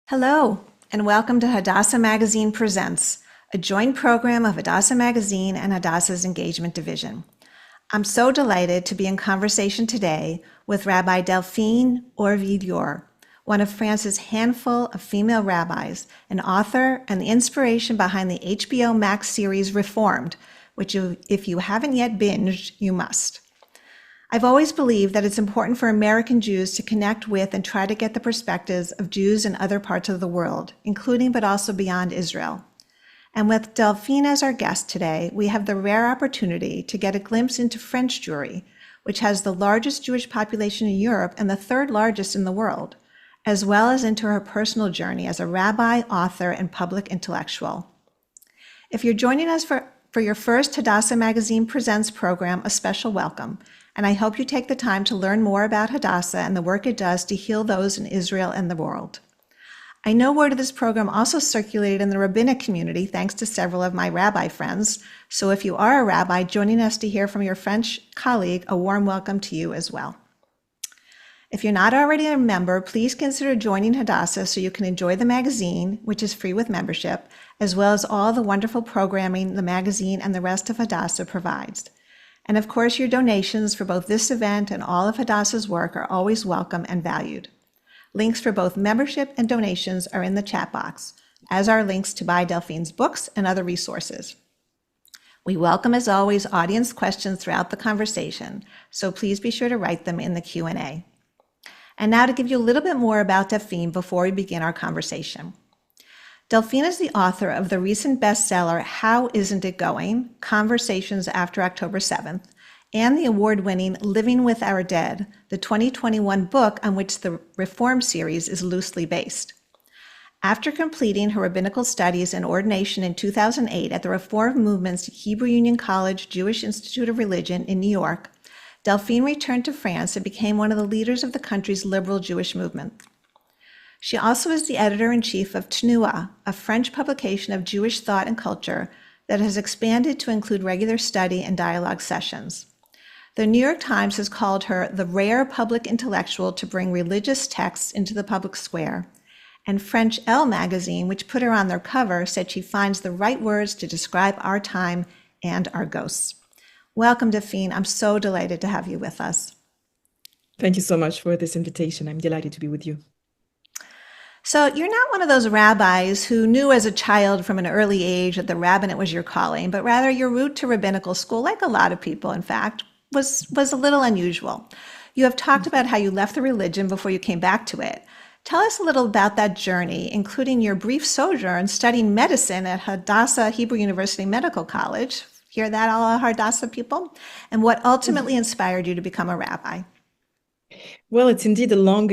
Hello, and welcome to Hadassah Magazine Presents, a joint program of Hadassah Magazine and Hadassah's Engagement Division. I'm so delighted to be in conversation today with Rabbi Delphine Horvilleur, one of France's handful of female rabbis, an author and the inspiration behind the HBO Max series Reformed, which if you haven't yet binged, you must. I've always believed that it's important for American Jews to connect with and try to get the perspectives of Jews in other parts of the world, including but also beyond Israel. And with Delphine as our guest today, we have the rare opportunity to get a glimpse into French Jewry, which has the largest Jewish population in Europe and the third largest in the world, as well as into her personal journey as a rabbi, author, and public intellectual. If you're joining us for your first Hadassah Magazine Presents program, a special welcome. And I hope you take the time to learn more about Hadassah and the work it does to heal those in Israel and the world. I know word of this program also circulated in the rabbinic community thanks to several of my rabbi friends, so if you are a rabbi joining us to hear from your French colleague, a warm welcome to you as well. If you're not already a member, please consider joining Hadassah so you can enjoy the magazine, which is free with membership, as well as all the wonderful programming the magazine and the rest of Hadassah provides. And of course, your donations for both this event and all of Hadassah's work are always welcome and valued. Links for both membership and donations are in the chat box, as are links to buy Delphine's books and other resources. We welcome, as always, audience questions throughout the conversation, so please be sure to write them in the Q&A. And now to give you a little bit more about Delphine before we begin our conversation. Delphine is the author of the recent bestseller, How Isn't It Going? Conversations After October 7th, and the award-winning Living with Our Dead, the 2021 book on which the Reform series is loosely based. After completing her rabbinical studies and ordination in 2008 at the Reform Movement's Hebrew Union College Jewish Institute of Religion in New York, Delphine returned to France and became one of the leaders of the country's liberal Jewish movement. She also is the editor-in-chief of Tnua, a French publication of Jewish thought and culture that has expanded to include regular study and dialogue sessions. The New York Times has called her the rare public intellectual to bring religious texts into the public square. And French Elle Magazine, which put her on their cover, said she finds the right words to describe our time and our ghosts. Welcome, Delphine. I'm so delighted to have you with us. Thank you so much for this invitation. I'm delighted to be with you. So you're not one of those rabbis who knew as a child from an early age that the rabbinate was your calling, but rather your route to rabbinical school, like a lot of people, in fact, was a little unusual. You have talked about how you left the religion before you came back to it. Tell us a little about that journey, including your brief sojourn studying medicine at Hadassah Hebrew University Medical College. Hear that, all Hadassah people? And what ultimately inspired you to become a rabbi? Well, it's indeed a long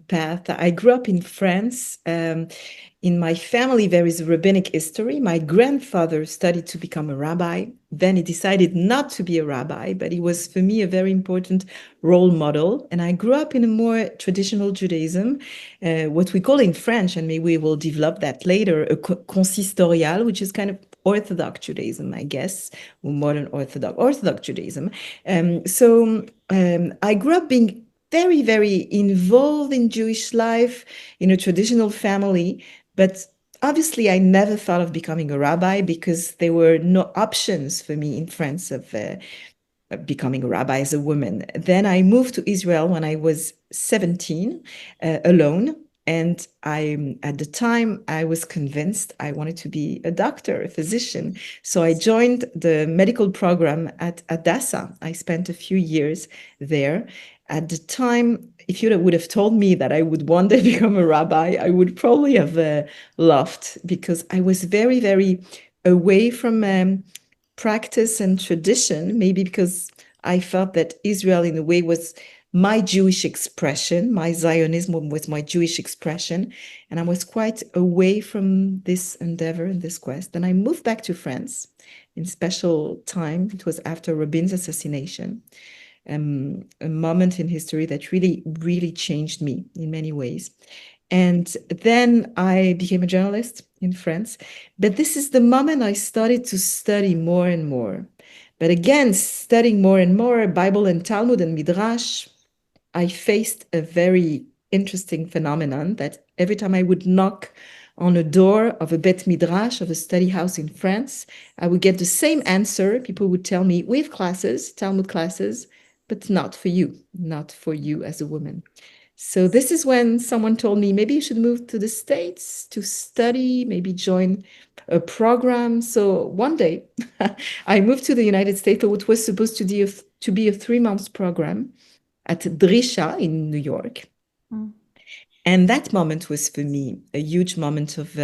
path. I grew up in France. In my family, there is a rabbinic history. My grandfather studied to become a rabbi. Then he decided not to be a rabbi, but he was, for me, a very important role model. And I grew up in a more traditional Judaism, what we call in French, and maybe we will develop that later, a consistorial, which is kind of Orthodox Judaism, I guess, or modern Orthodox Judaism. I grew up being very, very involved in Jewish life in a traditional family, but obviously I never thought of becoming a rabbi because there were no options for me in France of becoming a rabbi as a woman. Then I moved to Israel when I was 17, alone. And at the time, I was convinced I wanted to be a doctor, a physician. So I joined the medical program at Hadassah. I spent a few years there. At the time, if you would have told me that I would one day become a rabbi, I would probably have laughed because I was very, very away from practice and tradition, maybe because I felt that Israel in a way was my Jewish expression, my Zionism was my Jewish expression, and I was quite away from this endeavor and this quest. And I moved back to France in special time. It was after Rabin's assassination, a moment in history that really, really changed me in many ways. And then I became a journalist in France. But this is the moment I started to study more and more. But again, studying more and more Bible and Talmud and Midrash, I faced a very interesting phenomenon that Every time I would knock on a door of a bet midrash, of a study house in France, I would get the same answer. People would tell me, we have classes, Talmud classes, but not for you as a woman. So this is when someone told me, maybe you should move to the States to study, maybe join a program. So one day I moved to the United States for what was supposed to be a 3 months program at Drisha in New York. Mm. And that moment was for me a huge moment of,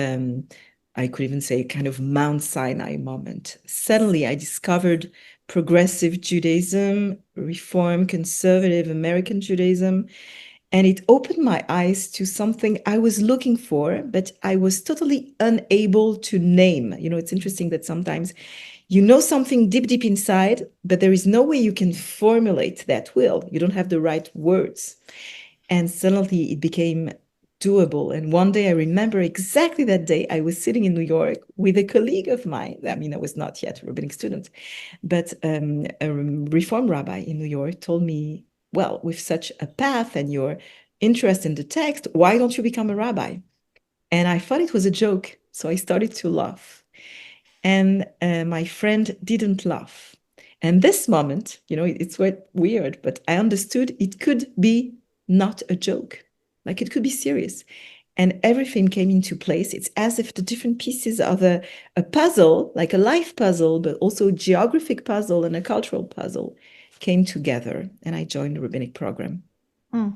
I could even say, kind of Mount Sinai moment. Suddenly I discovered progressive Judaism, Reform, conservative American Judaism. And it opened my eyes to something I was looking for, but I was totally unable to name. You know, it's interesting that sometimes you know something deep, deep inside, but there is no way you can formulate that will. You don't have the right words. And suddenly it became doable. And one day I remember exactly that day, I was sitting in New York with a colleague of mine. I mean, I was not yet a rabbinic student, but a Reform rabbi in New York told me, well, with such a path and your interest in the text, why don't you become a rabbi? And I thought it was a joke. So I started to laugh. And my friend didn't laugh. And this moment, you know, it's weird, but I understood it could be not a joke. Like it could be serious. And everything came into place. It's as if the different pieces of a puzzle, like a life puzzle, but also a geographic puzzle and a cultural puzzle, came together. And I joined the rabbinic program. Mm.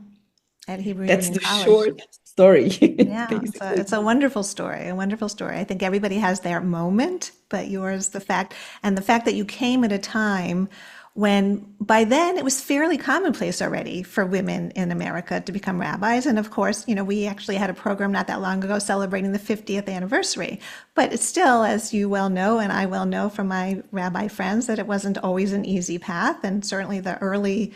At Hebrew That's Union the College. short story, Yeah, basically. it's a wonderful story, a wonderful story. I think everybody has their moment, but yours, the fact that you came at a time when by then it was fairly commonplace already for women in America to become rabbis. And of course, you know, we actually had a program not that long ago celebrating the 50th anniversary. But it's still, as you well know, and I well know from my rabbi friends, that it wasn't always an easy path. And certainly the early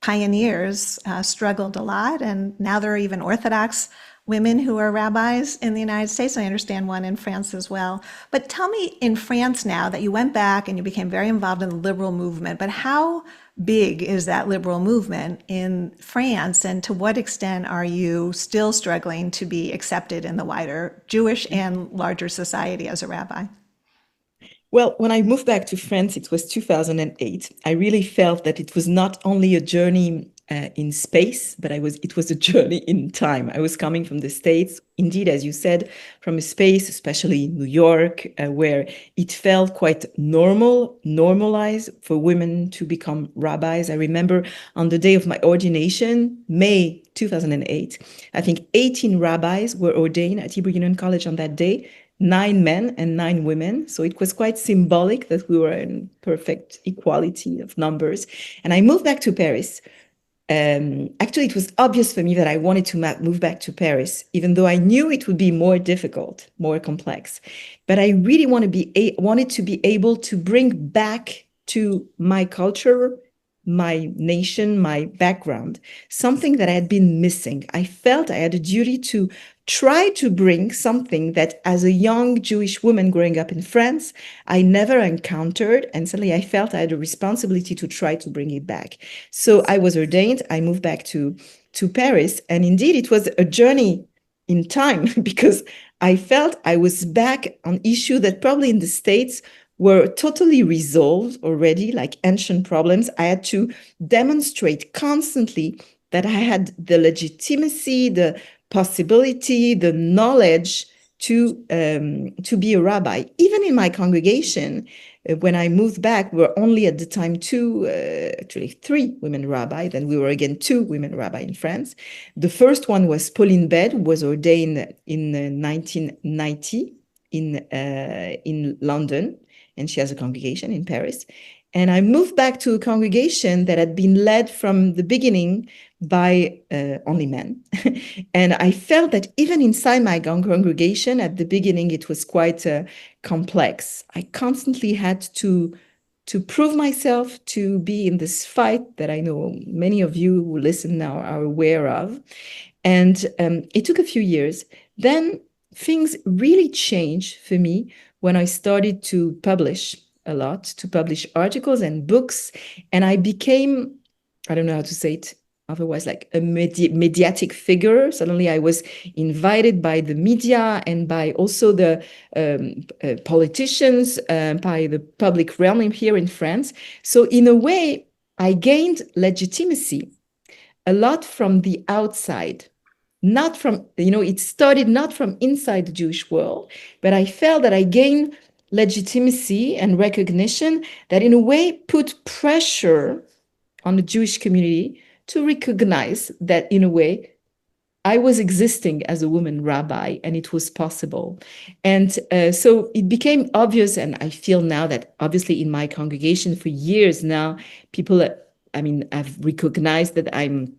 pioneers struggled a lot, and now there are even Orthodox women who are rabbis in the United States. I understand one in France as well. But tell me, in France now that you went back and you became very involved in the liberal movement, but how big is that liberal movement in France, and to what extent are you still struggling to be accepted in the wider Jewish and larger society as a rabbi? Well, when I moved back to France, it was 2008. I really felt that it was not only a journey in space, but it was a journey in time. I was coming from the States, indeed, as you said, from a space, especially in New York, where it felt quite normalized for women to become rabbis. I remember on the day of my ordination, May 2008, I think 18 rabbis were ordained at Hebrew Union College on that day. 9 men and 9 women. So it was quite symbolic that we were in perfect equality of numbers. And I moved back to Paris. Actually, it was obvious for me that I wanted to move back to Paris, even though I knew it would be more difficult, more complex. But I really wanted to be able to bring back to my culture, my nation, my background, something that I had been missing. I felt I had a duty to try to bring something that, as a young Jewish woman growing up in France, I never encountered. And suddenly I felt I had a responsibility to try to bring it back. So I was ordained. I moved back to Paris. And indeed, it was a journey in time because I felt I was back on issues that probably in the States were totally resolved already, like ancient problems. I had to demonstrate constantly that I had the legitimacy, the possibility, the knowledge to be a rabbi. Even in my congregation, when I moved back, we were only at the time actually 3 women rabbi. Then we were again 2 women rabbi in France. The first one was Pauline Bed, who was ordained in 1990 in London, and she has a congregation in Paris. And I moved back to a congregation that had been led from the beginning by only men. And I felt that even inside my congregation, at the beginning, it was quite complex. I constantly had to prove myself, to be in this fight that I know many of you who listen now are aware of. And it took a few years. Then things really changed for me when I started to publish a lot, to publish articles and books. And I became, I don't know how to say it otherwise like a mediatic figure. Suddenly I was invited by the media and by also the politicians, by the public realm here in France. So in a way, I gained legitimacy a lot from the outside, not from, it started not from inside the Jewish world, but I felt that I gained legitimacy and recognition that in a way put pressure on the Jewish community to recognize that in a way I was existing as a woman rabbi and it was possible. And so it became obvious, and I feel now that obviously in my congregation for years now, people, have recognized that I'm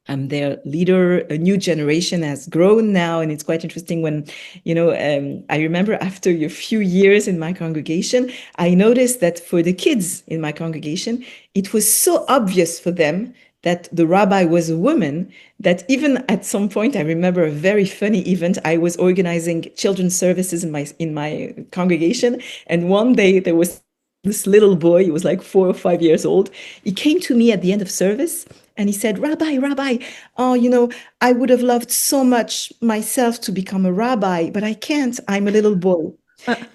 their leader. A new generation has grown now, and it's quite interesting when, I remember after a few years in my congregation, I noticed that for the kids in my congregation, it was so obvious for them that the rabbi was a woman that even at some point, I remember a very funny event. I was organizing children's services in my congregation, and one day there was this little boy, he was like 4 or 5 years old. He came to me at the end of service and he said, Rabbi, oh, I would have loved so much myself to become a rabbi, but I can't. I'm a little boy.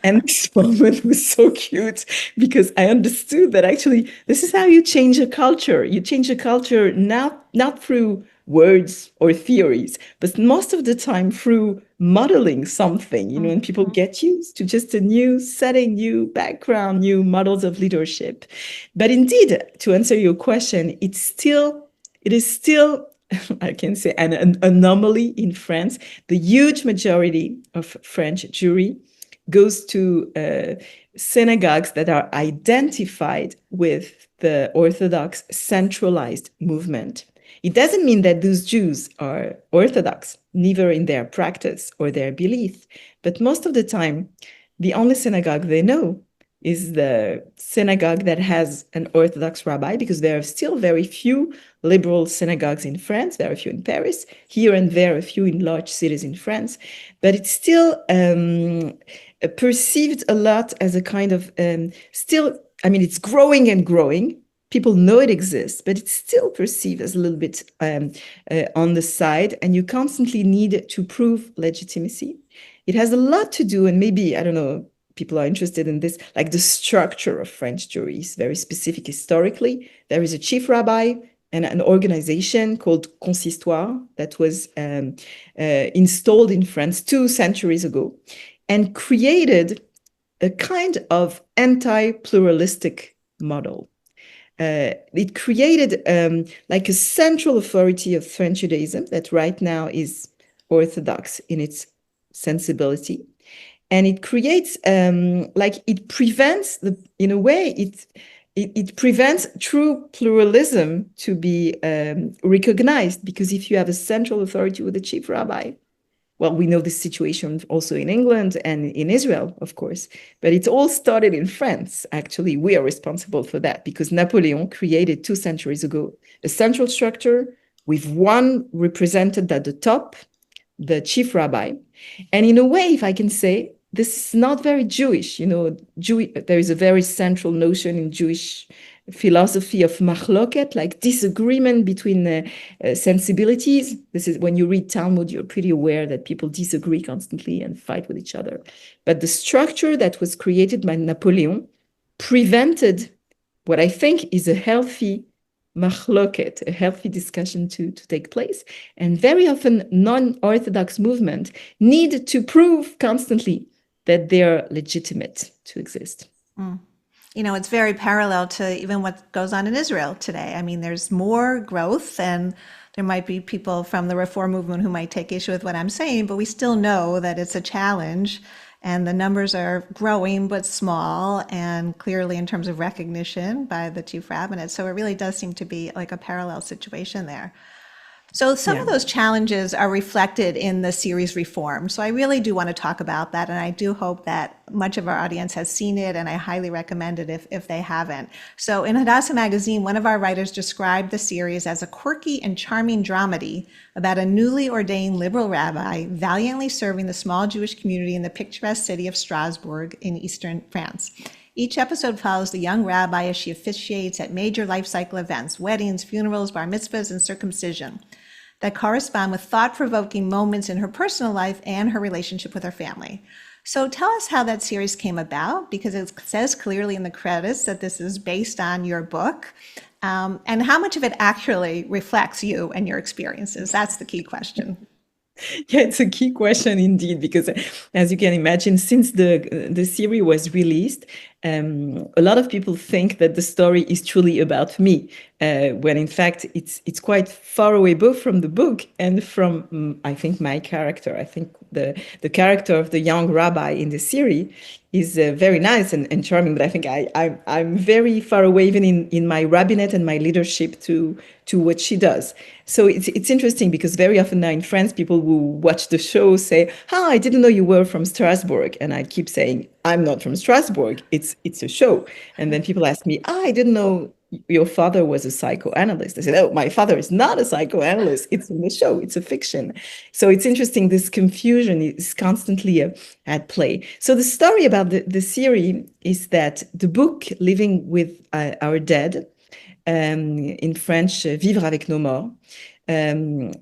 And this moment was so cute because I understood that actually this is how you change a culture. You change a culture not through words or theories, but most of the time through modeling something, and people get used to just a new setting, new background, new models of leadership. But indeed, to answer your question, it is still I can say an anomaly in France. The huge majority of French Jewry goes to synagogues that are identified with the Orthodox centralized movement. It doesn't mean that those Jews are Orthodox, neither in their practice or their belief, but most of the time, the only synagogue they know is the synagogue that has an Orthodox rabbi, because there are still very few liberal synagogues in France, very few in Paris, here and there a few in large cities in France, but it's still perceived a lot as a kind of it's growing and growing. People know it exists, but it's still perceived as a little bit on the side, and you constantly need to prove legitimacy. It has a lot to do, and maybe, I don't know, people are interested in this, like the structure of French Jewry is very specific historically. There is a chief rabbi and an organization called consistoire that was installed in France 2 centuries ago and created a kind of anti-pluralistic model. It created like a central authority of French Judaism that right now is Orthodox in its sensibility. And it creates, it prevents, in a way, it prevents true pluralism to be recognized, because if you have a central authority with a chief rabbi, well, we know this situation also in England and in Israel, of course, but it all started in France. Actually, we are responsible for that because Napoleon created 2 centuries ago a central structure with one represented at the top, the chief rabbi. And in a way, if I can say, this is not very Jewish. There is a very central notion in Jewish philosophy of machloket, like disagreement between sensibilities. This is when you read Talmud, you're pretty aware that people disagree constantly and fight with each other. But the structure that was created by Napoleon prevented what I think is a healthy machloket, a healthy discussion to take place. And very often non-Orthodox movement need to prove constantly that they're legitimate to exist. It's very parallel to even what goes on in Israel today. I mean, there's more growth, and there might be people from the Reform movement who might take issue with what I'm saying, but we still know that it's a challenge, and the numbers are growing but small, and clearly in terms of recognition by the chief rabbinate. So it really does seem to be like a parallel situation there. So some of those challenges are reflected in the series Reform. So I really do want to talk about that. And I do hope that much of our audience has seen it, and I highly recommend it if they haven't. So in Hadassah Magazine, one of our writers described the series as a quirky and charming dramedy about a newly ordained liberal rabbi valiantly serving the small Jewish community in the picturesque city of Strasbourg in eastern France. Each episode follows the young rabbi as she officiates at major life cycle events, weddings, funerals, bar mitzvahs, and circumcision, that correspond with thought-provoking moments in her personal life and her relationship with her family. So tell us how that series came about, because it says clearly in the credits that this is based on your book, and how much of it actually reflects you and your experiences. That's the key question. Yeah, it's a key question indeed, because as you can imagine, since the series was released, a lot of people think that the story is truly about me, when in fact it's quite far away, both from the book and from I think my character. I think the character of the young rabbi in the series is very nice and charming, but I think I'm very far away even in my rabbinate and my leadership to what she does. So it's interesting, because very often now in France, people who watch the show say, "Ah, I didn't know you were from Strasbourg," and I keep saying, "I'm not from Strasbourg. It's a show." And then people ask me, "Ah, I didn't know your father was a psychoanalyst." I said, "Oh, my father is not a psychoanalyst. It's in the show. It's a fiction." So it's interesting. This confusion is constantly at play. So the story about the series is that the book, Living with Our Dead, in French, Vivre avec nos morts,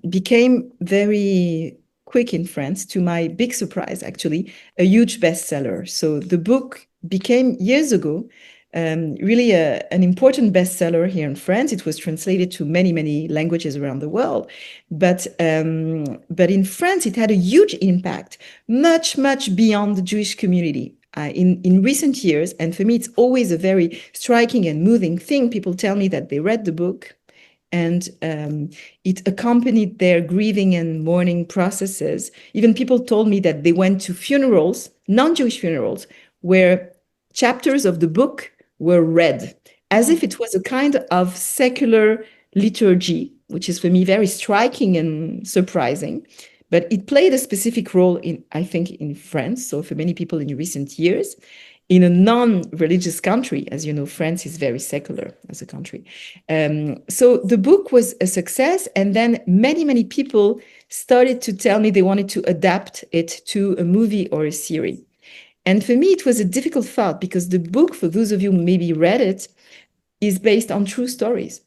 became very quick in France, to my big surprise, actually, a huge bestseller. So the book became, years ago, really an important bestseller here in France. It was translated to many, many languages around the world. But in France, it had a huge impact, much, much beyond the Jewish community. In recent years, and for me, it's always a very striking and moving thing. People tell me that they read the book and it accompanied their grieving and mourning processes. Even people told me that they went to funerals, non-Jewish funerals, where chapters of the book were read, as if it was a kind of secular liturgy, which is for me very striking and surprising. But it played a specific role I think, in France. So for many people in recent years, in a non-religious country, as you know, France is very secular as a country. So the book was a success. And then many, many people started to tell me they wanted to adapt it to a movie or a series. And for me, it was a difficult thought, because the book, for those of you who maybe read it, is based on true stories.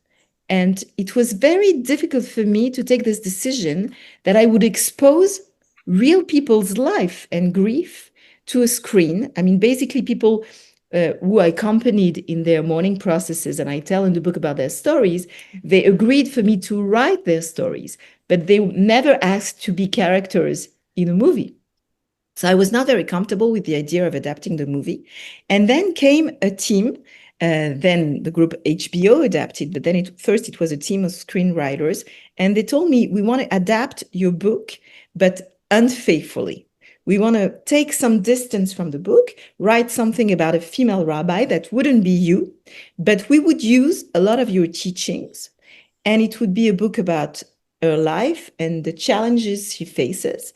And it was very difficult for me to take this decision that I would expose real people's life and grief to a screen. I mean, basically people who I accompanied in their mourning processes, and I tell in the book about their stories, they agreed for me to write their stories, but they never asked to be characters in a movie. So I was not very comfortable with the idea of adapting the movie. And then came a team. Then the group HBO adapted, but then first it was a team of screenwriters, and they told me, "We want to adapt your book, but unfaithfully. We want to take some distance from the book, write something about a female rabbi that wouldn't be you, but we would use a lot of your teachings, and it would be a book about her life and the challenges she faces."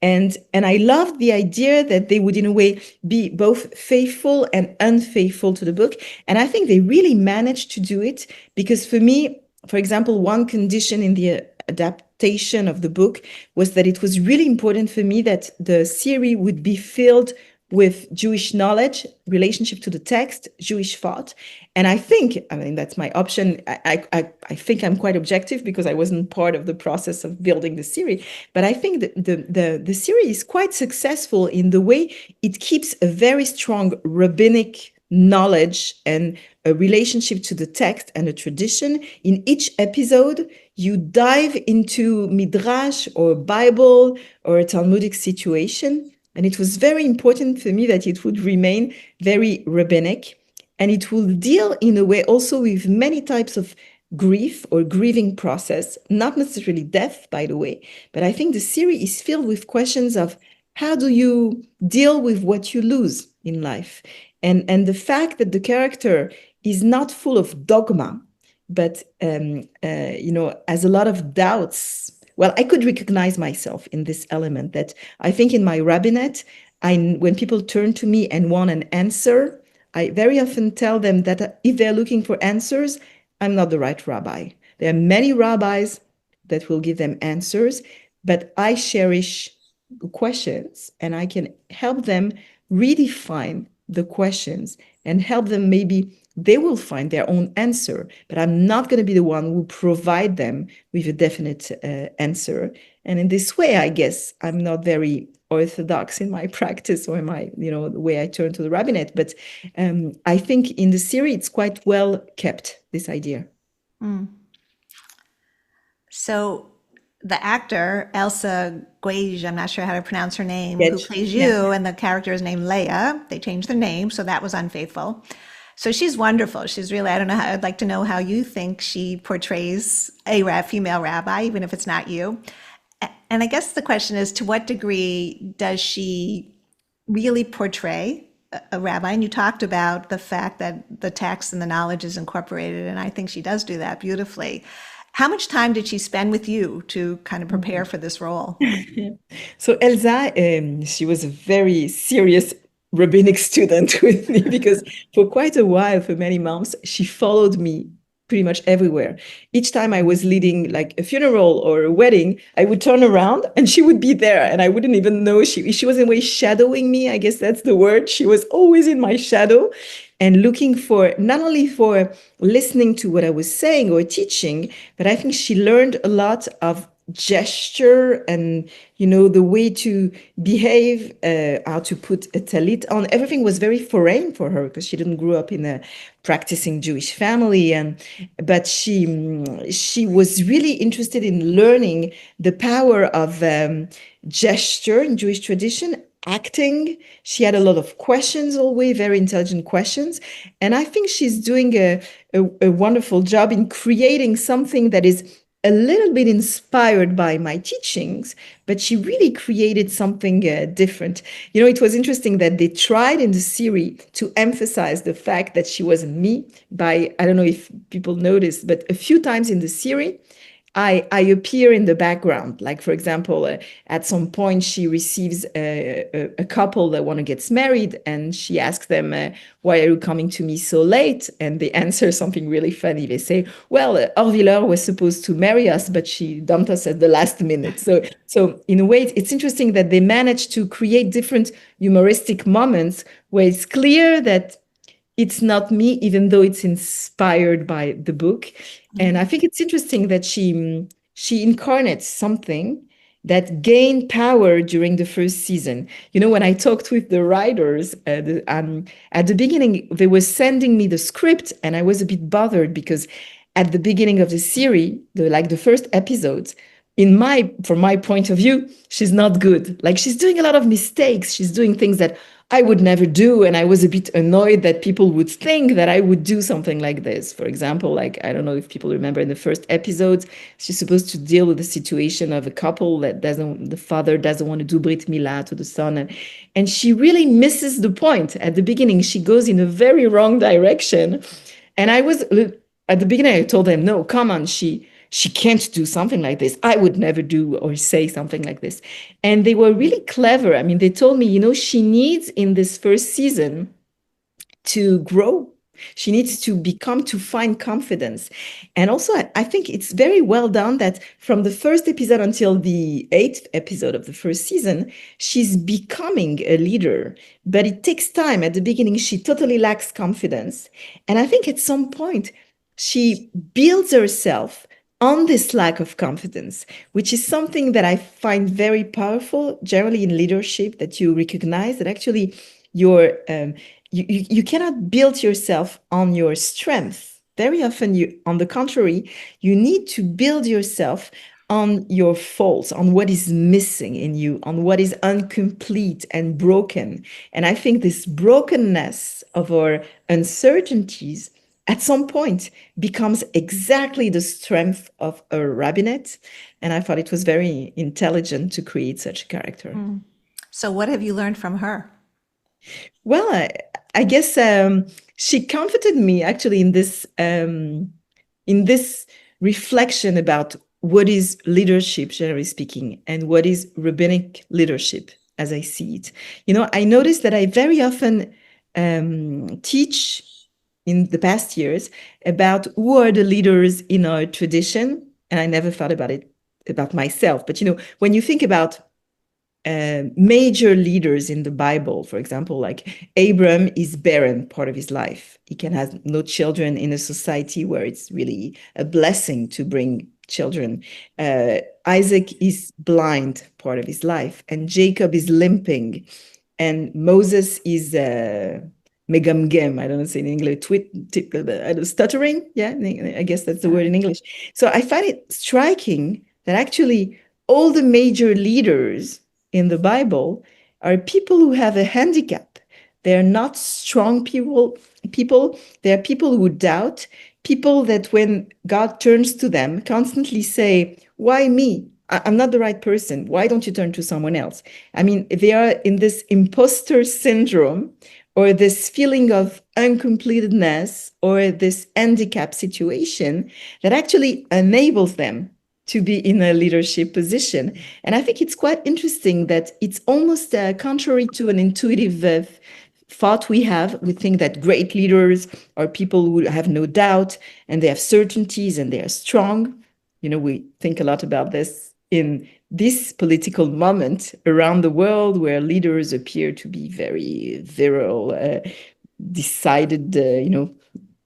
And I loved the idea that they would, in a way, be both faithful and unfaithful to the book. And I think they really managed to do it, because for me, for example, one condition in the adaptation of the book was that it was really important for me that the series would be filled with Jewish knowledge, relationship to the text, Jewish thought. And I think, I mean, that's my option. I think I'm quite objective, because I wasn't part of the process of building the series. But I think the series is quite successful in the way it keeps a very strong rabbinic knowledge and a relationship to the text and a tradition. In each episode, you dive into Midrash or Bible or a Talmudic situation. And it was very important for me that it would remain very rabbinic, and it will deal in a way also with many types of grief or grieving process, not necessarily death, by the way. But I think the series is filled with questions of how do you deal with what you lose in life? And the fact that the character is not full of dogma, but has a lot of doubts. Well, I could recognize myself in this element, that I think in my rabbinate, when people turn to me and want an answer, I very often tell them that if they're looking for answers, I'm not the right rabbi. There are many rabbis that will give them answers, but I cherish questions, and I can help them redefine the questions and help them. Maybe they will find their own answer, but I'm not going to be the one who provide them with a definite answer. And in this way, I guess I'm not very orthodox in my practice or my, the way I turn to the rabbinate. But I think in the series, it's quite well kept, this idea. So the actor, Elsa Guage, I'm not sure how to pronounce her name, who Sketch. plays Yeah. you, and the character is named Leia. They changed their name, so that was unfaithful. So she's wonderful. She's really, I don't know how, I'd like to know how you think she portrays a female rabbi, even if it's not you. And I guess the question is, to what degree does she really portray a rabbi? And you talked about the fact that the text and the knowledge is incorporated, and I think she does do that beautifully. How much time did she spend with you to kind of prepare for this role? So Elsa, she was a very serious rabbinic student with me because for quite a while, for many months, she followed me pretty much everywhere. Each time I was leading like a funeral or a wedding, I would turn around and she would be there and I wouldn't even know. She was in a way shadowing me. I guess that's the word. She was always in my shadow and looking for, not only for listening to what I was saying or teaching, but I think she learned a lot of gesture and the way to behave, how to put a talit on. Everything was very foreign for her because she didn't grow up in a practicing Jewish family, but she was really interested in learning the power of gesture in Jewish tradition. Acting, she had a lot of questions, always very intelligent questions, and I think she's doing a wonderful job in creating something that is a little bit inspired by my teachings, but she really created something different. It was interesting that they tried in the series to emphasize the fact that she wasn't me by, I don't know if people noticed, but a few times in the series, I appear in the background. Like, for example, at some point, she receives a couple that want to get married, and she asks them, why are you coming to me so late? And they answer something really funny. They say, well, Horvilleur was supposed to marry us, but she dumped us at the last minute. So in a way, it's interesting that they managed to create different humoristic moments where it's clear that it's not me, even though it's inspired by the book. And I think it's interesting that she incarnates something that gained power during the first season. When I talked with the writers, at the beginning, they were sending me the script, and I was a bit bothered because at the beginning of the series, the first episodes, from my point of view, she's not good. Like, she's doing a lot of mistakes. She's doing things that I would never do. And I was a bit annoyed that people would think that I would do something like this. For example, like, I don't know if people remember in the first episodes, she's supposed to deal with the situation of a couple that the father doesn't want to do Brit Milah to the son. And she really misses the point at the beginning. She goes in a very wrong direction. And at the beginning, I told them, no, come on, she can't do something like this. I would never do or say something like this. And they were really clever. I mean, they told me, she needs in this first season to grow. She needs to find confidence. And also, I think it's very well done that from the first episode until the 8th episode of the first season, she's becoming a leader. But it takes time. At the beginning, she totally lacks confidence. And I think at some point, she builds herself on this lack of confidence, which is something that I find very powerful, generally in leadership, that you recognize that actually you cannot build yourself on your strength. Very often, on the contrary, you need to build yourself on your faults, on what is missing in you, on what is incomplete and broken. And I think this brokenness of our uncertainties at some point becomes exactly the strength of a rabbinate. And I thought it was very intelligent to create such a character. So what have you learned from her? Well, I guess she comforted me actually in this reflection about what is leadership, generally speaking, and what is rabbinic leadership as I see it. I noticed that I very often teach in the past years about who are the leaders in our tradition. And I never thought about it about myself. But, when you think about major leaders in the Bible. For example, like Abram is barren part of his life. He can have no children in a society where it's really a blessing to bring children. Isaac is blind part of his life, and Jacob is limping, and Moses is megamgem. I don't know, say in English, stuttering. Yeah, I guess that's the word in English. So I find it striking that actually all the major leaders in the Bible are people who have a handicap. They're not strong people. They're people who doubt, people that when God turns to them constantly say, why me? I'm not the right person. Why don't you turn to someone else? I mean, they are in this imposter syndrome or this feeling of uncompletedness or this handicap situation that actually enables them to be in a leadership position. And I think it's quite interesting that it's almost contrary to an intuitive thought we have. We think that great leaders are people who have no doubt and they have certainties and they are strong. You know, we think a lot about this in this political moment around the world where leaders appear to be very virile, decided,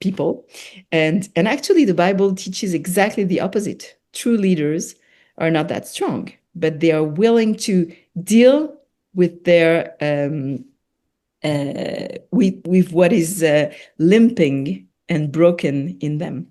people. And actually, the Bible teaches exactly the opposite. True leaders are not that strong, but they are willing to deal with their with what is limping and broken in them.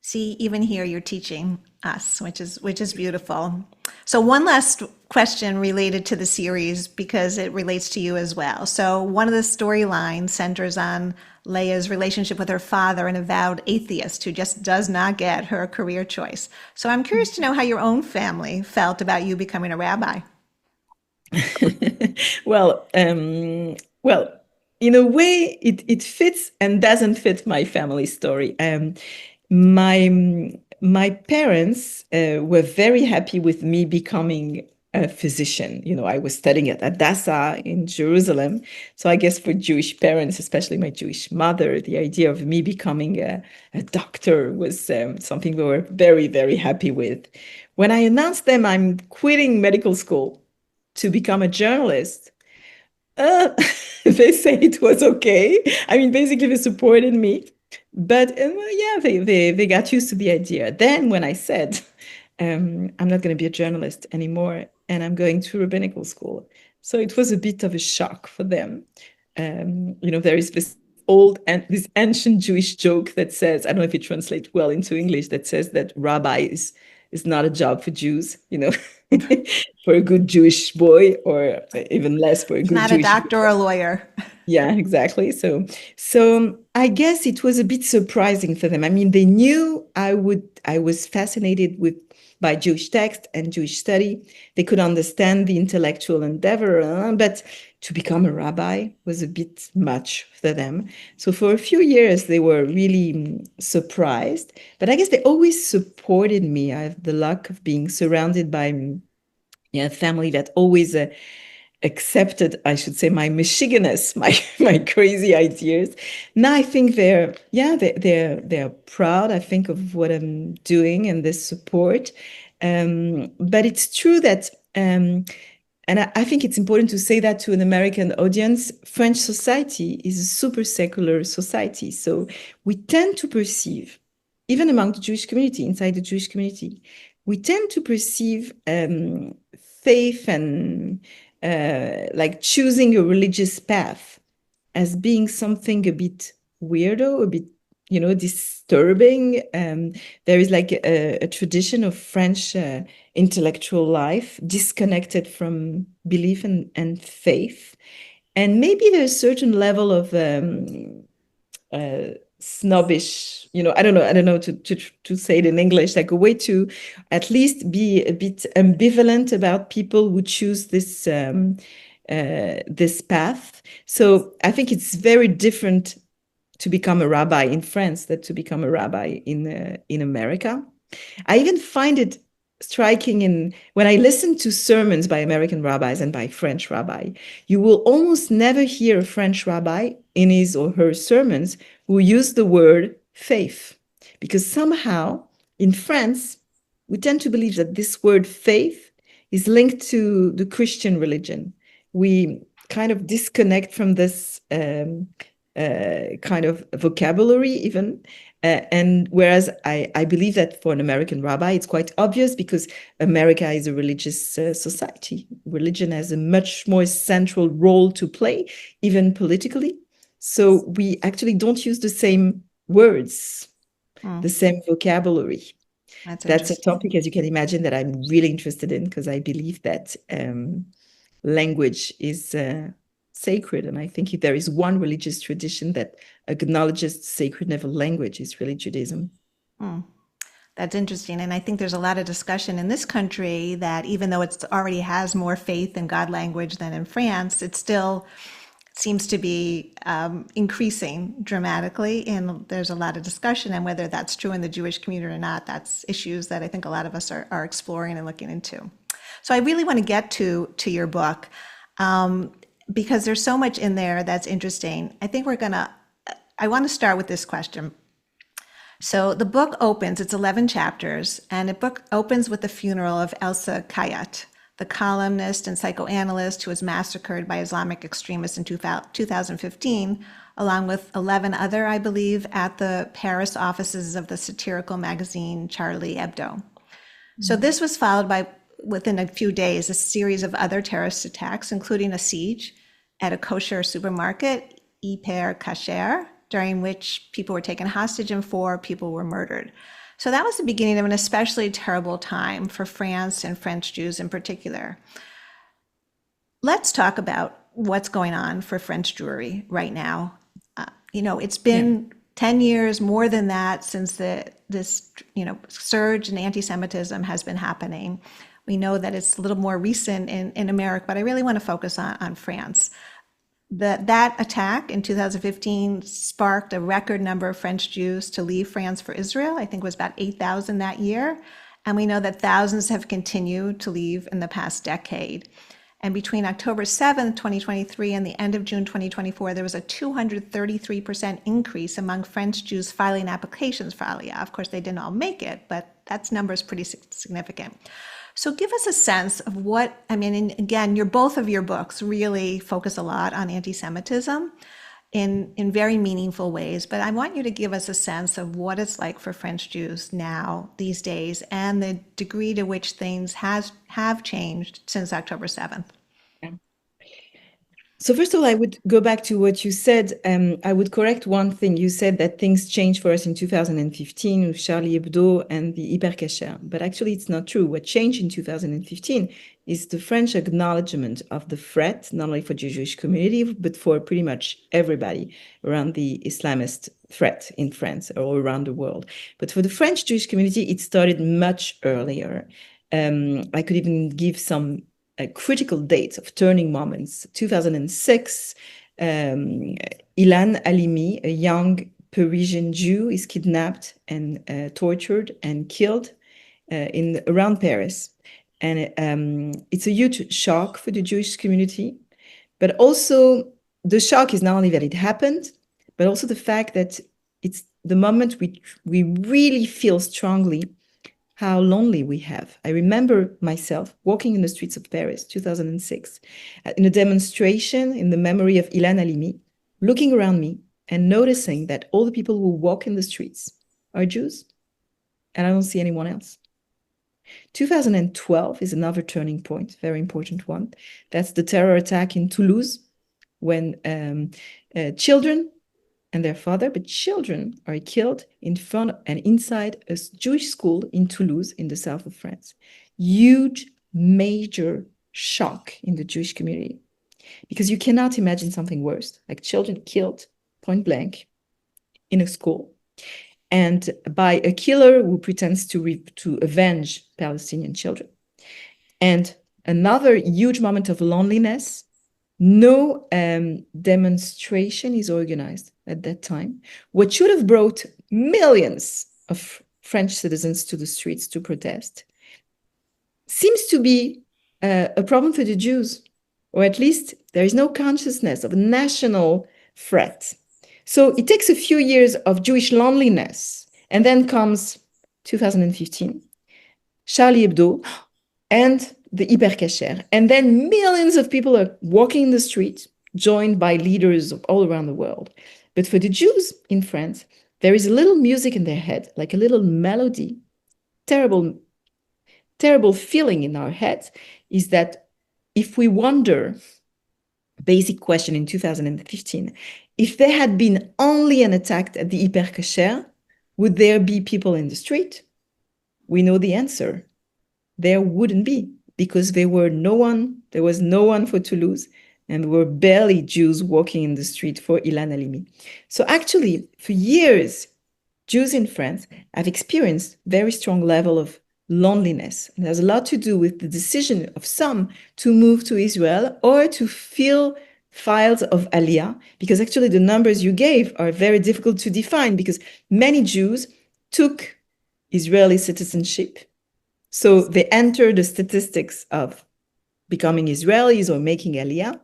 See, even here you're teaching us, which is beautiful. So one last question related to the series because it relates to you as well. So one of the storylines centers on Leah's relationship with her father, an avowed atheist who just does not get her career choice. So I'm curious to know how your own family felt about you becoming a rabbi. Well, in a way, it fits and doesn't fit my family story. My parents were very happy with me becoming a physician. You know, I was studying at Hadassah in Jerusalem. So I guess for Jewish parents, especially my Jewish mother, the idea of me becoming a doctor was something we were very, very happy with. When I announced them I'm quitting medical school to become a journalist, they say it was okay. I mean, basically, they supported me. But yeah, they got used to the idea. Then when I said, I'm not going to be a journalist anymore, and I'm going to rabbinical school. So it was a bit of a shock for them. There is this this ancient Jewish joke that says, I don't know if it translates well into English, that says that rabbi is not a job for Jews, for a good Jewish boy, or even less for a good Not Jewish a doctor or a lawyer. Yeah, exactly. So I guess it was a bit surprising for them. I mean, they knew I was fascinated by Jewish text and Jewish study. They could understand the intellectual endeavor, but to become a rabbi was a bit much for them. So for a few years, they were really surprised. But I guess they always supported me. I have the luck of being surrounded by a family that always accepted, I should say, my Michiganness, my crazy ideas. Now I think they're proud, I think, of what I'm doing and this support. But it's true that, and I think it's important to say that to an American audience, French society is a super secular society. So we tend to perceive, even among the Jewish community, inside the Jewish community, we tend to perceive faith and like choosing a religious path as being something a bit weirdo, a bit, disturbing. There is like a tradition of French intellectual life disconnected from belief and faith. And maybe there's a certain level of snobbish, I don't know to say it in English, like a way to at least be a bit ambivalent about people who choose this this path. So I think it's very different to become a rabbi in France than to become a rabbi in America. I even find it striking when I listen to sermons by American rabbis and by French rabbi, you will almost never hear a French rabbi in his or her sermons who use the word faith, because somehow in France we tend to believe that this word faith is linked to the Christian religion. We kind of disconnect from this kind of vocabulary even. And whereas I believe that for an American rabbi, it's quite obvious because America is a religious society. Religion has a much more central role to play, even politically. So we actually don't use the same words, the same vocabulary. That's a topic, as you can imagine, that I'm really interested in because I believe that language is sacred. And I think if there is one religious tradition that acknowledges the sacredness of language, it's really Judaism. That's interesting. And I think there's a lot of discussion in this country that even though it already has more faith in God language than in France, it still seems to be increasing dramatically. And there's a lot of discussion, and whether that's true in the Jewish community or not, that's issues that I think a lot of us are exploring and looking into. So I really want to get to your book because there's so much in there that's interesting. I think I want to start with this question. So the book opens, it's 11 chapters, and the book opens with the funeral of Elsa Kayat, the columnist and psychoanalyst who was massacred by Islamic extremists in 2015, along with 11 other, I believe, at the Paris offices of the satirical magazine Charlie Hebdo. So this was followed by, within a few days, a series of other terrorist attacks, including a siege at a kosher supermarket, Hyper Kasher, during which people were taken hostage and 4 people were murdered. So that was the beginning of an especially terrible time for France and French Jews in particular. Let's talk about what's going on for French Jewry right now. It's been 10 years, more than that, since this surge in anti-Semitism has been happening. We know that it's a little more recent in America, but I really want to focus on France. That attack in 2015 sparked a record number of French Jews to leave France for Israel. I think it was about 8,000 that year. And we know that thousands have continued to leave in the past decade. And between October 7th, 2023 and the end of June 2024, there was a 233% increase among French Jews filing applications for Aliyah. Of course, they didn't all make it, but that number is pretty significant. So give us a sense of what, and again, both of your books really focus a lot on anti-Semitism in very meaningful ways, but I want you to give us a sense of what it's like for French Jews now, these days, and the degree to which things have changed since October 7th. So first of all, I would go back to what you said. I would correct one thing. You said that things changed for us in 2015 with Charlie Hebdo and the Hyper Kasher. But actually, it's not true. What changed in 2015 is the French acknowledgement of the threat, not only for the Jewish community, but for pretty much everybody around the Islamist threat in France or around the world. But for the French Jewish community, it started much earlier. I could even give some critical dates of turning moments. 2006, Ilan Halimi, a young Parisian Jew, is kidnapped and tortured and killed around Paris. And it's a huge shock for the Jewish community. But also, the shock is not only that it happened, but also the fact that it's the moment we really feel strongly how lonely we have. I remember myself walking in the streets of Paris, 2006, in a demonstration in the memory of Ilan Halimi, looking around me and noticing that all the people who walk in the streets are Jews, and I don't see anyone else. 2012 is another turning point, very important one. That's the terror attack in Toulouse, when children and their father, but children are killed in front and inside a Jewish school in Toulouse in the south of France. Huge, major shock in the Jewish community, because you cannot imagine something worse, like children killed point blank in a school, and by a killer who pretends to avenge Palestinian children. And another huge moment of loneliness. No demonstration is organized at that time. What should have brought millions of French citizens to the streets to protest seems to be a problem for the Jews, or at least there is no consciousness of a national threat. So it takes a few years of Jewish loneliness, and then comes 2015, Charlie Hebdo, and the hypercacher. And then millions of people are walking in the street, joined by leaders all around the world. But for the Jews in France, there is a little music in their head, like a little melody. Terrible feeling in our heads is that if we wonder, basic question in 2015, if there had been only an attack at the hypercacher, would there be people in the street? We know the answer. There wouldn't be, because there was no one for Toulouse, and there were barely Jews walking in the street for Ilan Halimi. So actually, for years, Jews in France have experienced very strong level of loneliness. And it has a lot to do with the decision of some to move to Israel or to fill files of Aliyah, because actually the numbers you gave are very difficult to define, because many Jews took Israeli citizenship. So they enter the statistics of becoming Israelis or making Aliyah.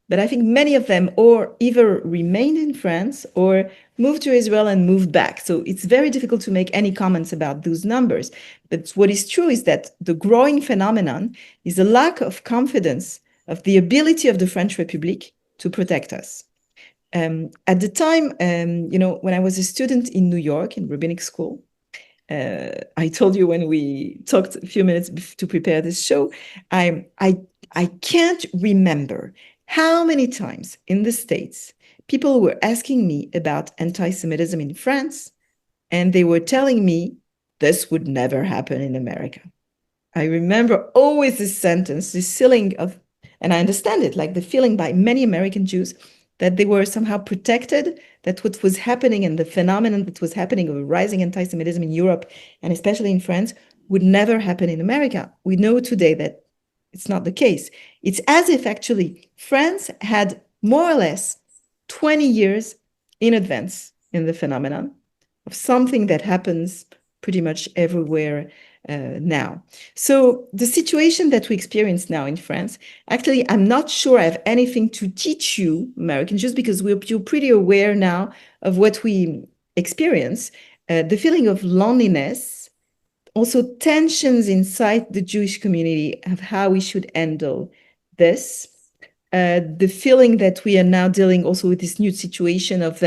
But I think many of them or either remained in France or moved to Israel and moved back. So it's very difficult to make any comments about those numbers. But what is true is that the growing phenomenon is a lack of confidence of the ability of the French Republic to protect us. At the time, when I was a student in New York in rabbinic school, I told you when we talked a few minutes to prepare this show, I can't remember how many times in the States people were asking me about anti-Semitism in France, and they were telling me this would never happen in America. I remember always this sentence, this feeling of, and I understand it, like the feeling by many American Jews that they were somehow protected, that what was happening and the phenomenon that was happening of rising anti-Semitism in Europe, and especially in France, would never happen in America. We know today that it's not the case. It's as if actually France had more or less 20 years in advance in the phenomenon of something that happens pretty much everywhere now. So the situation that we experience now in France, actually, I'm not sure I have anything to teach you, American Jews, because you're pretty aware now of what we experience. The feeling of loneliness, also tensions inside the Jewish community of how we should handle this. The feeling that we are now dealing also with this new situation of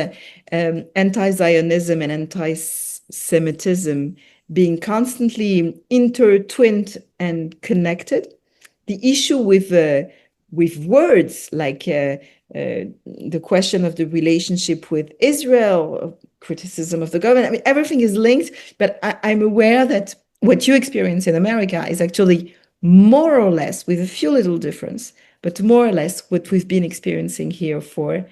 anti-Zionism and anti-Semitism being constantly intertwined and connected. The issue with words, like the question of the relationship with Israel, criticism of the government. I mean, everything is linked, but I'm aware that what you experience in America is actually more or less, with a few little difference, but more or less what we've been experiencing here for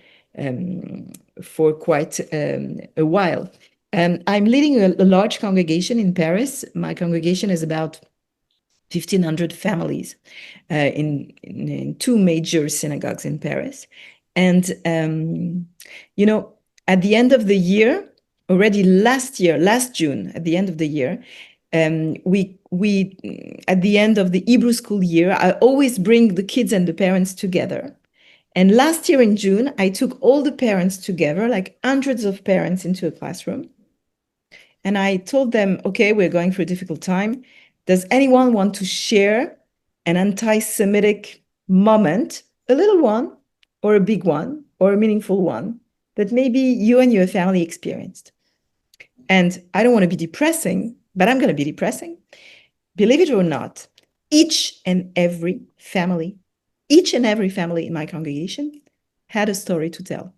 quite a while. I'm leading a large congregation in Paris. My congregation is about 1,500 families in two major synagogues in Paris. And, at the end of the year, already last June, at the end of the year, we at the end of the Hebrew school year, I always bring the kids and the parents together. And last year in June, I took all the parents together, like hundreds of parents, into a classroom. And I told them, okay, we're going through a difficult time. Does anyone want to share an anti-Semitic moment, a little one or a big one or a meaningful one that maybe you and your family experienced? And I don't want to be depressing, but I'm going to be depressing. Believe it or not, each and every family in my congregation had a story to tell.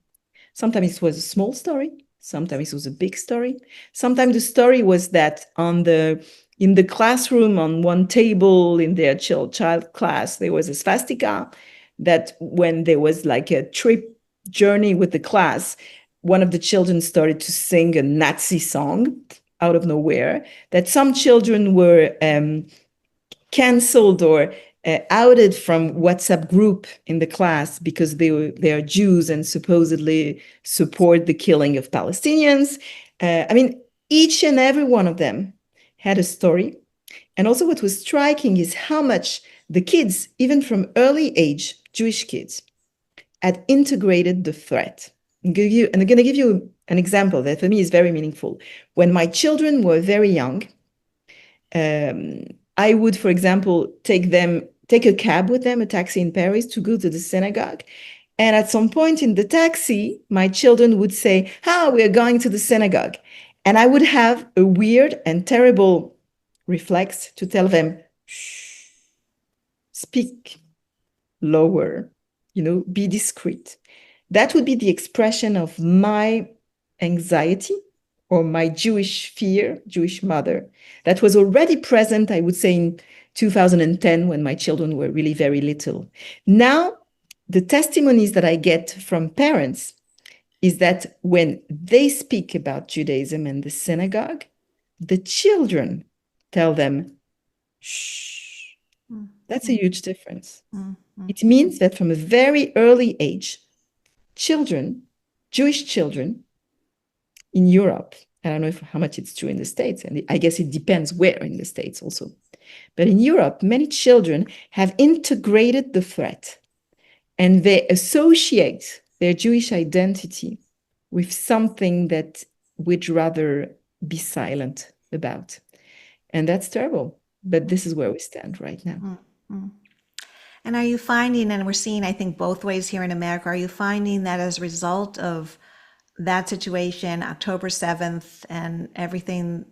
Sometimes it was a small story. Sometimes it was a big story. Sometimes the story was that in the classroom, on one table in their child class, there was a swastika, that when there was like a trip journey with the class, one of the children started to sing a Nazi song out of nowhere, that some children were canceled or outed from WhatsApp group in the class because they are Jews and supposedly support the killing of Palestinians. I mean, each and every one of them had a story. And also what was striking is how much the kids, even from early age, Jewish kids, had integrated the threat. I'm going to give you an example that for me is very meaningful. When my children were very young, I would, for example, take them take a cab with them, a taxi in Paris, to go to the synagogue. And at some point in the taxi, my children would say, we are going to the synagogue. And I would have a weird and terrible reflex to tell them, shh, speak lower, be discreet. That would be the expression of my anxiety or my Jewish fear, Jewish mother, that was already present, I would say, in 2010 when my children were really very little. Now, the testimonies that I get from parents is that when they speak about Judaism and the synagogue, the children tell them, shh. That's a huge difference. It means that from a very early age, children, Jewish children in Europe, I don't know how much it's true in the States, and I guess it depends where in the States also, but in Europe, many children have integrated the threat and they associate their Jewish identity with something that we'd rather be silent about. And that's terrible, but this is where we stand right now. And are you finding, and we're seeing, I think, both ways here in America, are you finding that as a result of that situation, October 7th, and everything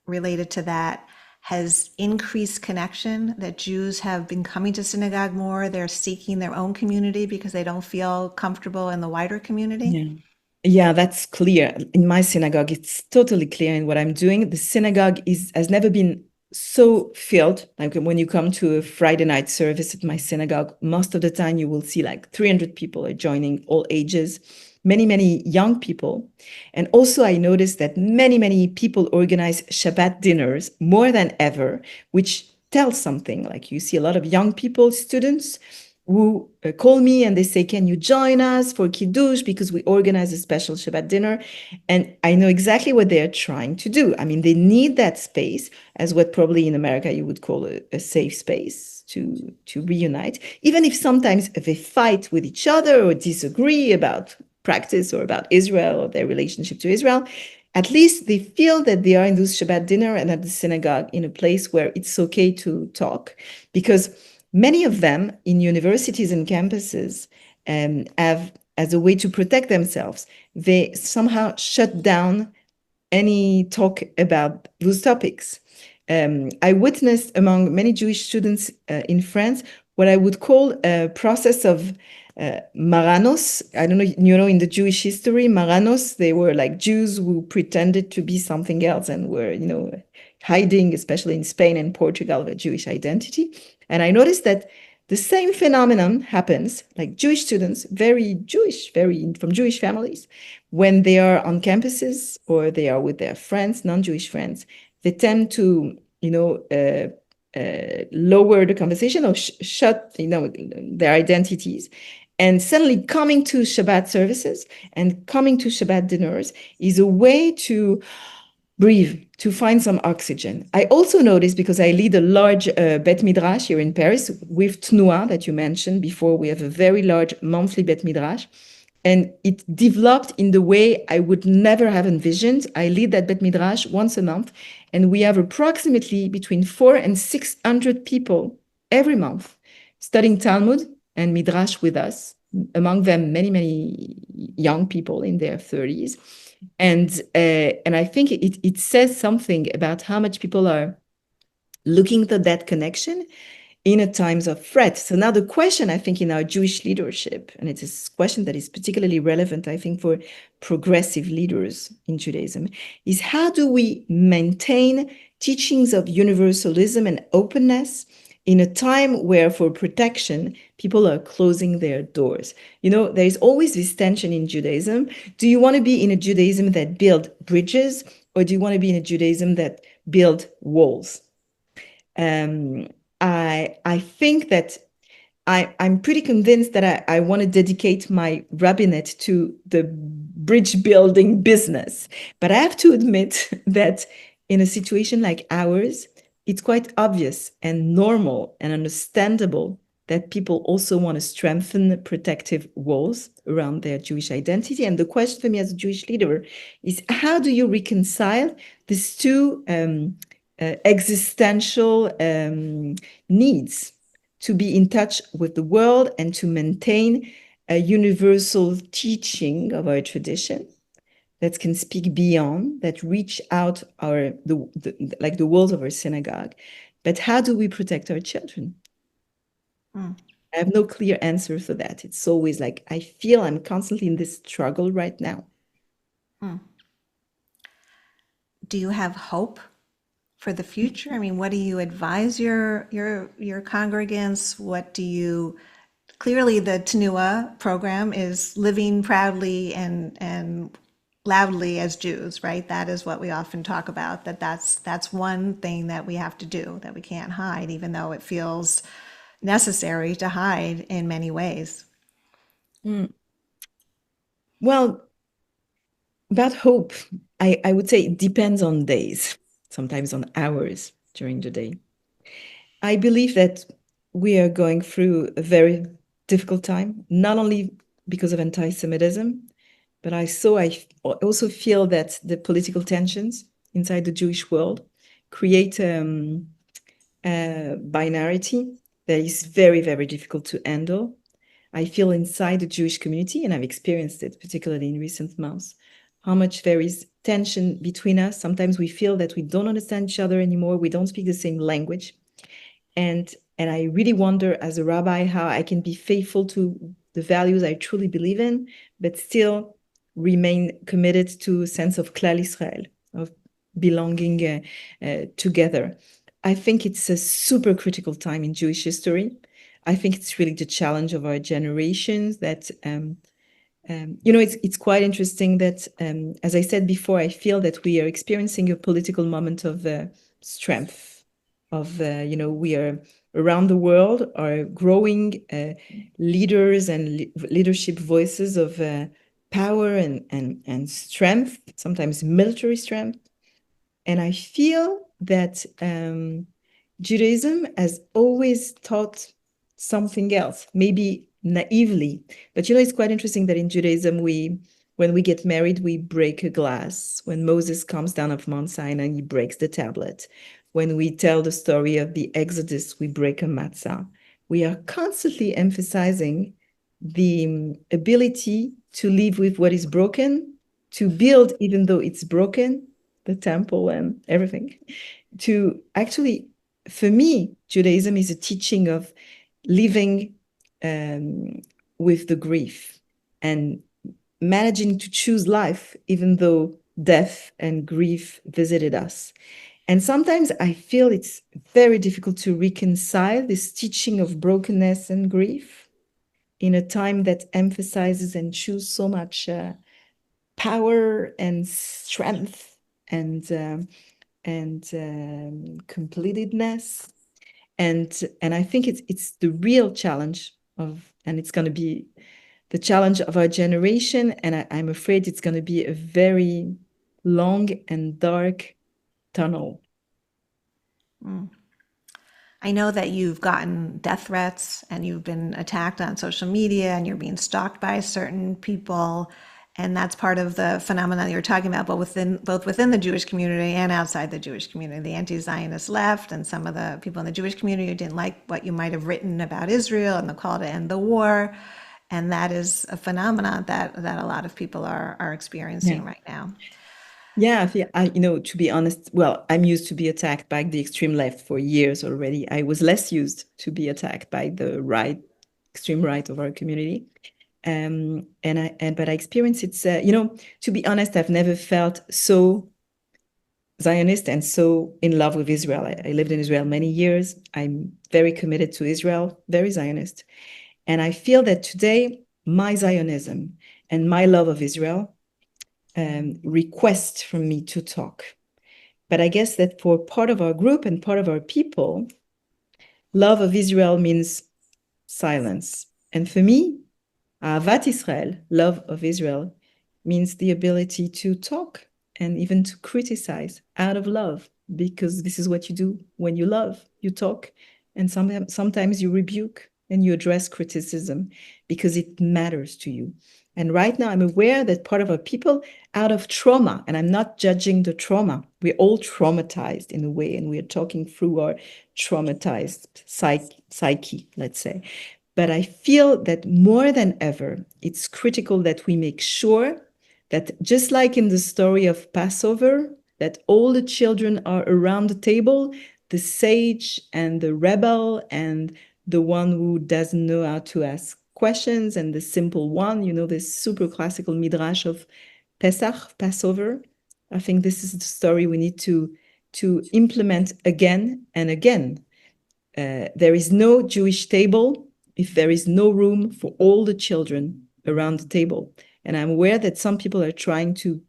related to that, has increased connection, that Jews have been coming to synagogue more, they're seeking their own community because they don't feel comfortable in the wider community? Yeah, that's clear. In my synagogue, it's totally clear in what I'm doing. The synagogue has never been so filled. Like when you come to a Friday night service at my synagogue, most of the time you will see like 300 people are joining, all ages, many young people. And also I noticed that many people organize Shabbat dinners more than ever, which tells something. Like you see a lot of young people, students, who call me and they say, can you join us for Kiddush because we organize a special Shabbat dinner? And I know exactly what they're trying to do. I mean, they need that space as what probably in America you would call a safe space to reunite, even if sometimes they fight with each other or disagree about practice or about Israel or their relationship to Israel. At least they feel that they are in this Shabbat dinner and at the synagogue in a place where it's okay to talk, because many of them in universities and campuses have, as a way to protect themselves, they somehow shut down any talk about those topics. I witnessed among many Jewish students in France what I would call a process of Maranos. I don't know, in the Jewish history, Maranos, they were like Jews who pretended to be something else and were, hiding, especially in Spain and Portugal, their Jewish identity. And I noticed that the same phenomenon happens, like Jewish students, very Jewish, from Jewish families, when they are on campuses or they are with their friends, non-Jewish friends, they tend to, lower the conversation or shut, their identities. And suddenly coming to Shabbat services and coming to Shabbat dinners is a way to breathe, to find some oxygen. I also noticed, because I lead a large Bet Midrash here in Paris with Tnua that you mentioned before, we have a very large monthly Bet Midrash, and it developed in the way I would never have envisioned. I lead that Bet Midrash once a month, and we have approximately between 400 and 600 people every month studying Talmud and Midrash with us, among them many young people in their 30s. And I think it says something about how much people are looking for that connection in a times of threat. So now the question, I think, in our Jewish leadership, and it's a question that is particularly relevant, I think, for progressive leaders in Judaism, is how do we maintain teachings of universalism and openness in a time where, for protection, people are closing their doors? There is always this tension in Judaism. Do you want to be in a Judaism that builds bridges, or do you want to be in a Judaism that builds walls? I think that I'm pretty convinced that I want to dedicate my rabbinate to the bridge building business. But I have to admit that in a situation like ours, it's quite obvious and normal and understandable that people also want to strengthen protective walls around their Jewish identity. And the question for me as a Jewish leader is, how do you reconcile these two existential needs? to be in touch with the world and to maintain a universal teaching of our tradition that can speak beyond, that reach out like the walls of our synagogue. But how do we protect our children? Mm. I have no clear answer for that. It's always like, I feel I'm constantly in this struggle right now. Mm. Do you have hope for the future? I mean, what do you advise your congregants? What do you clearly the Tenua program is living proudly and loudly as Jews, right? That is what we often talk about, that's one thing that we have to do, that we can't hide, even though it feels necessary to hide in many ways. Mm. Well, about hope, I would say it depends on days, sometimes on hours during the day. I believe that we are going through a very difficult time, not only because of anti-Semitism, but I also feel that the political tensions inside the Jewish world create a binarity that is very, very difficult to handle. I feel inside the Jewish community, and I've experienced it, particularly in recent months, how much there is tension between us. Sometimes we feel that we don't understand each other anymore. We don't speak the same language. And I really wonder as a rabbi how I can be faithful to the values I truly believe in, but still remain committed to a sense of Klal Israel, of belonging together. I think it's a super critical time in Jewish history. I think it's really the challenge of our generations that it's quite interesting that, as I said before, I feel that we are experiencing a political moment of strength, of, we are around the world, are growing leaders and leadership voices of power and strength, sometimes military strength. And I feel that Judaism has always taught something else, maybe naively. But it's quite interesting that in Judaism, when we get married, we break a glass. When Moses comes down of Mount Sinai, he breaks the tablet. When we tell the story of the Exodus, we break a matzah. We are constantly emphasizing the ability to live with what is broken, to build even though it's broken, the temple and everything, to actually, for me, Judaism is a teaching of living with the grief and managing to choose life, even though death and grief visited us. And sometimes I feel it's very difficult to reconcile this teaching of brokenness and grief in a time that emphasizes and chooses so much power and strength and completedness. And I think it's the real challenge and it's going to be the challenge of our generation. And I'm afraid it's going to be a very long and dark tunnel. Mm. I know that you've gotten death threats and you've been attacked on social media and you're being stalked by certain people. And that's part of the phenomenon you're talking about, but both within the Jewish community and outside the Jewish community. The anti-Zionist left and some of the people in the Jewish community who didn't like what you might have written about Israel and the call to end the war. And that is a phenomenon that a lot of people are experiencing right now. Yeah, to be honest, well, I'm used to be attacked by the extreme left for years already. I was less used to be attacked by the extreme right of our community. But I experienced it's, to be honest, I've never felt so Zionist and so in love with Israel. I lived in Israel many years. I'm very committed to Israel, very Zionist. And I feel that today, my Zionism and my love of Israel request from me to talk. But I guess that for part of our group and part of our people, love of Israel means silence. And for me, Ahavat Israel, love of Israel, means the ability to talk and even to criticize out of love, because this is what you do when you love. You talk, and sometimes you rebuke, and you address criticism because it matters to you. And right now, I'm aware that part of our people, out of trauma, and I'm not judging the trauma, we're all traumatized in a way, and we're talking through our traumatized psyche, let's say. But I feel that more than ever, it's critical that we make sure that, just like in the story of Passover, that all the children are around the table, the sage and the rebel and the one who doesn't know how to ask questions, and the simple one, this super classical midrash of Pesach, Passover. I think this is the story we need to implement again and again. There is no Jewish table if there is no room for all the children around the table. And I'm aware that some people are trying to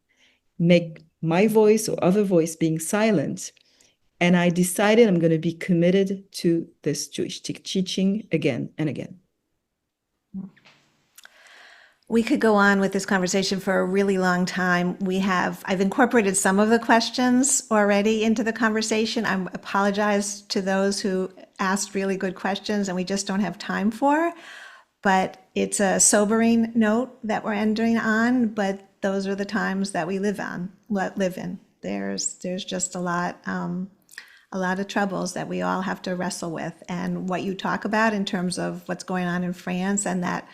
make my voice or other voice being silent. And I decided I'm going to be committed to this Jewish teaching again and again. We could go on with this conversation for a really long time. I've incorporated some of the questions already into the conversation. I apologize to those who asked really good questions and we just don't have time for, but it's a sobering note that we're ending on, but those are the times that we live in. There's just a lot of troubles that we all have to wrestle with. And what you talk about in terms of what's going on in France and that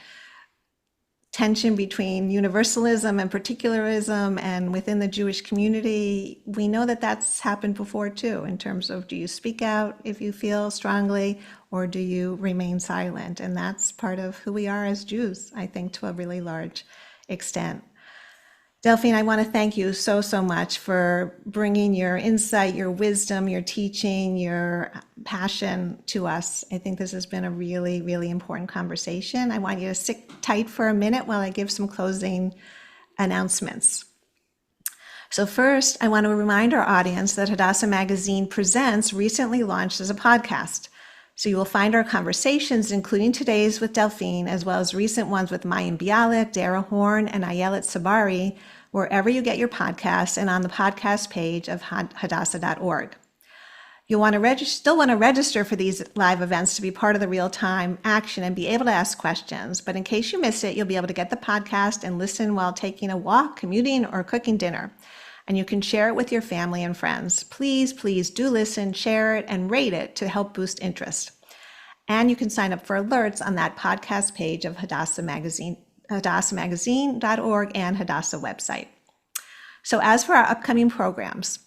tension between universalism and particularism and within the Jewish community, we know that that's happened before too, in terms of, do you speak out if you feel strongly or do you remain silent? And that's part of who we are as Jews, I think, to a really large extent. Delphine, I want to thank you so much for bringing your insight, your wisdom, your teaching, your passion to us. I think this has been a really, really important conversation. I want you to sit tight for a minute while I give some closing announcements. So first, I want to remind our audience that Hadassah Magazine Presents recently launched as a podcast. So you will find our conversations, including today's with Delphine, as well as recent ones with Mayim Bialik, Dara Horn, and Ayelet Sabari, wherever you get your podcasts and on the podcast page of hadassah.org. You'll still want to register for these live events to be part of the real-time action and be able to ask questions. But in case you miss it, you'll be able to get the podcast and listen while taking a walk, commuting, or cooking dinner. And you can share it with your family and friends. Please do listen, share it, and rate it to help boost interest. And you can sign up for alerts on that podcast page of Hadassah Magazine, hadassahmagazine.org and Hadassah website. So as for our upcoming programs,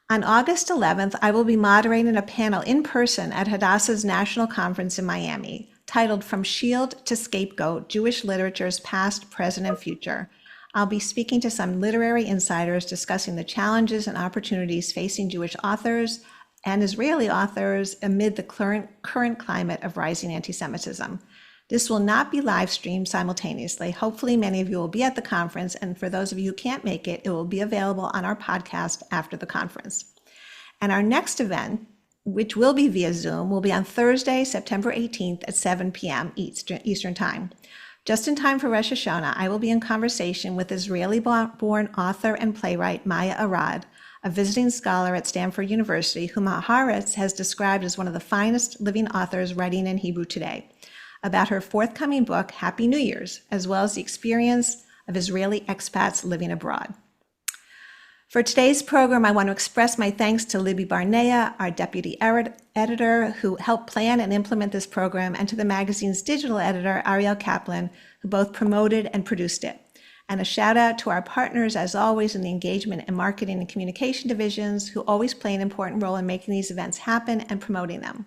on August 11th, I will be moderating a panel in person at Hadassah's National Conference in Miami, titled From Shield to Scapegoat, Jewish Literature's Past, Present, and Future. I'll be speaking to some literary insiders discussing the challenges and opportunities facing Jewish authors and Israeli authors amid the current climate of rising antisemitism. This will not be live streamed simultaneously. Hopefully many of you will be at the conference, and for those of you who can't make it, it will be available on our podcast after the conference. And our next event, which will be via Zoom, will be on Thursday, September 18th at 7 p.m. Eastern Time. Just in time for Rosh Hashanah, I will be in conversation with Israeli-born author and playwright Maya Arad, a visiting scholar at Stanford University, whom Haaretz has described as one of the finest living authors writing in Hebrew today, about her forthcoming book, Happy New Year's, as well as the experience of Israeli expats living abroad. For today's program, I want to express my thanks to Libby Barnea, our deputy editor, who helped plan and implement this program, and to the magazine's digital editor, Ariel Kaplan, who both promoted and produced it. And a shout out to our partners, as always, in the engagement and marketing and communication divisions, who always play an important role in making these events happen and promoting them.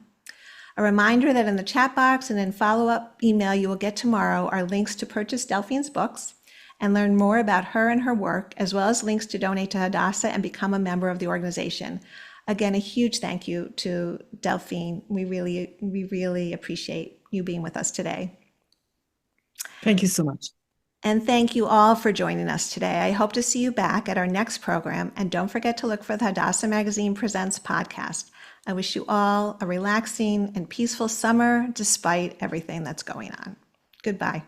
A reminder that in the chat box and in follow-up email you will get tomorrow are links to purchase Delphine's books and learn more about her and her work, as well as links to donate to Hadassah and become a member of the organization. Again, a huge thank you to Delphine. We really appreciate you being with us today. Thank you so much. And thank you all for joining us today. I hope to see you back at our next program. And don't forget to look for the Hadassah Magazine Presents podcast. I wish you all a relaxing and peaceful summer despite everything that's going on. Goodbye.